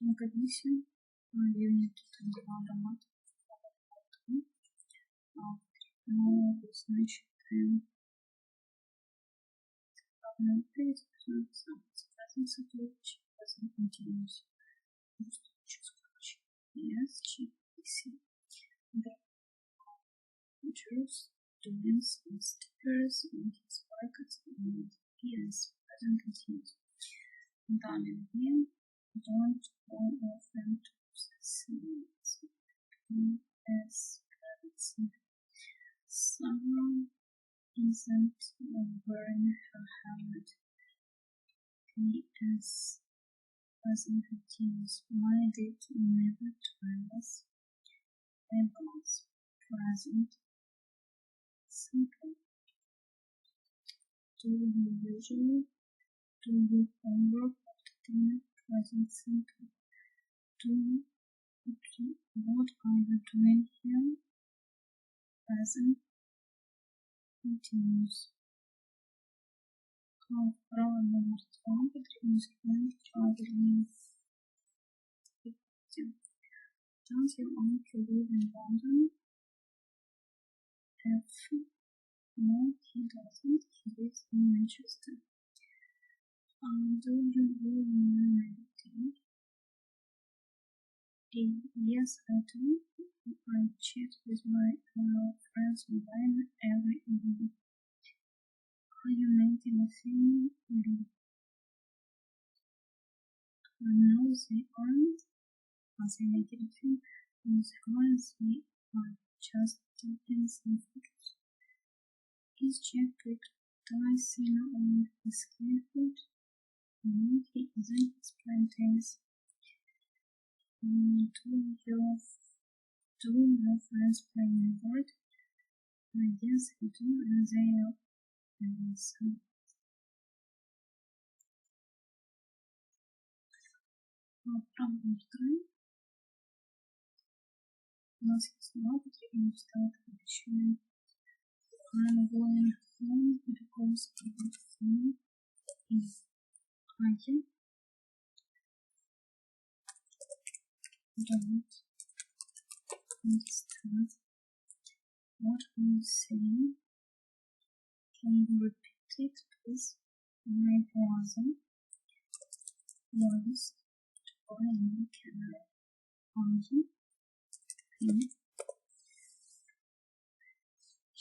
Recognition, you need to think about a lot of research and development some present situation doesn't continuous. Yes, GPC. The features, students, and stickers, and his pockets, and yes, present continuous. Darling, don't go often to the same as someone isn't wearing her helmet. He is present continuous. Why did you never tell us? I was present. Simple. Do you usually do your homework after dinner? Present simple. What are you doing here? Present continuous. Право номер 2 потрібно зробити правильні відповіді. Does your uncle live in London? F. No, he doesn't. He lives in Manchester. Do you really know D? Yes, I do. I chat with my friends online every evening. Are you making a film? No, they aren't. Are they making a film? No, they aren't. They are just taking some photos. Is Jack practicing on the skateboard? No, he isn't. He's playing tennis. Do your friends play in the board? Yes, they do, and they are. Problem 3. У нас есть слова, потрібно вставити причину. I'm going home because it's home is I don't understand what I'm saying. Can you repeat it, please? My brother wants to buy a new camera.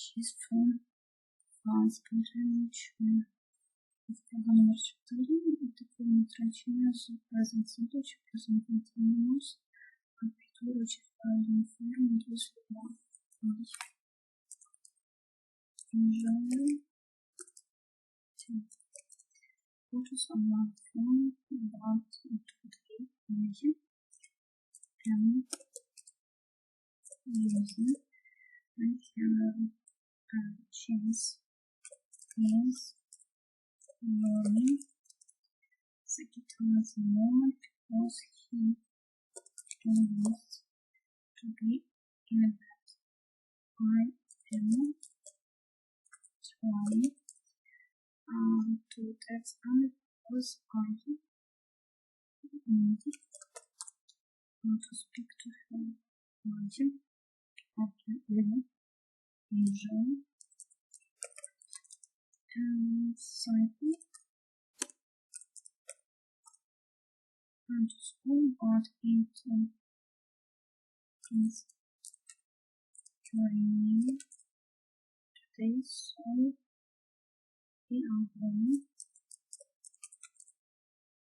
She's from France, Contribution. Номер 4. Такое трачение с present simple, present continuous, культура, читание формы, слова. Photos on my phone about 2-3 million and using and can chance is learning the guitar more because he wants to be in that. I am trying to text and because I need to speak to her. After living enjoy and cycle and to school, but it is training today, so we are going.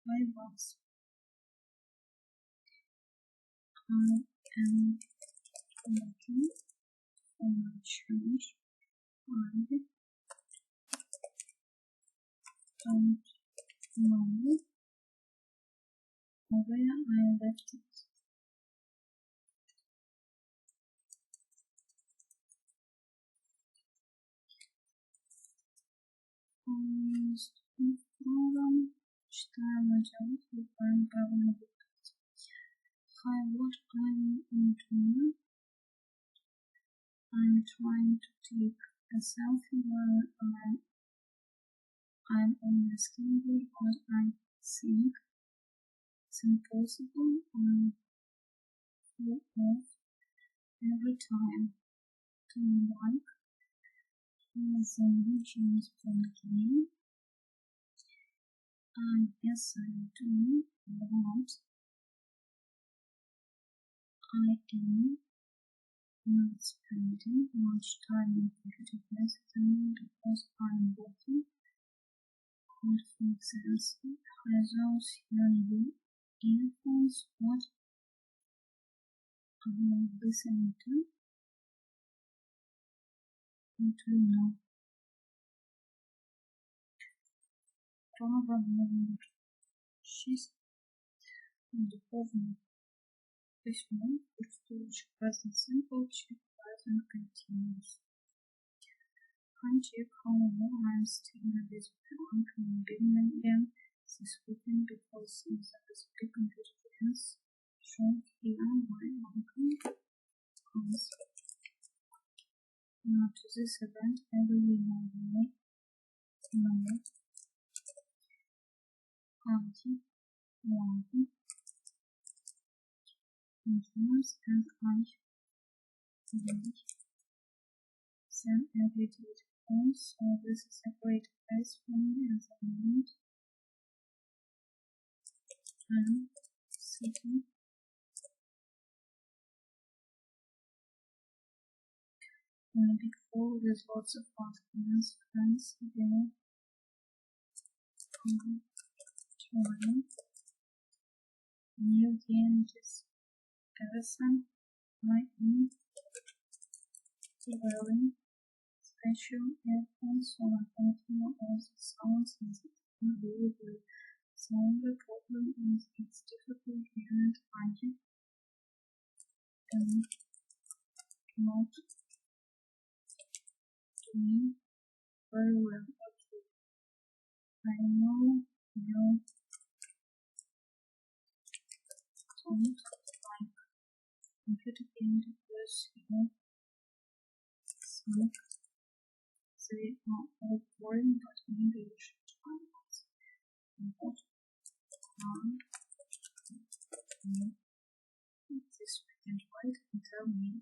I was. I am looking for my church. I don't know where I left it. Читаем отдел, выбираем правильно выполнить. Hi, what I'm doing? I'm trying to take a selfie while I'm on the skateboard, but I think It's impossible and full of every time to like the regions from the game, and yes, I do want I am not spending much time in computer testing because I'm working on fixes results hearing earphones what I'm listening to know probably she's духовной письмо, устойчив present simple, check present continuous. Can't check however I'm still in this blank and beginning again this weekend because since I was big computer games shown here my uncle comes to this event every morning. Auntie, morning, continuous and I then edited on, so this is a great place for me as I need and sitting in a big hall with lots of partners, friends, dinner, trying new games, everything I need wearing special earphones so I can hear all the sounds and the really good. The only problem is it's difficult and I am not doing very well at it. I know you don't like computer games because you think they are all boring, but maybe you should try once. What harm this weekend, right? And tell me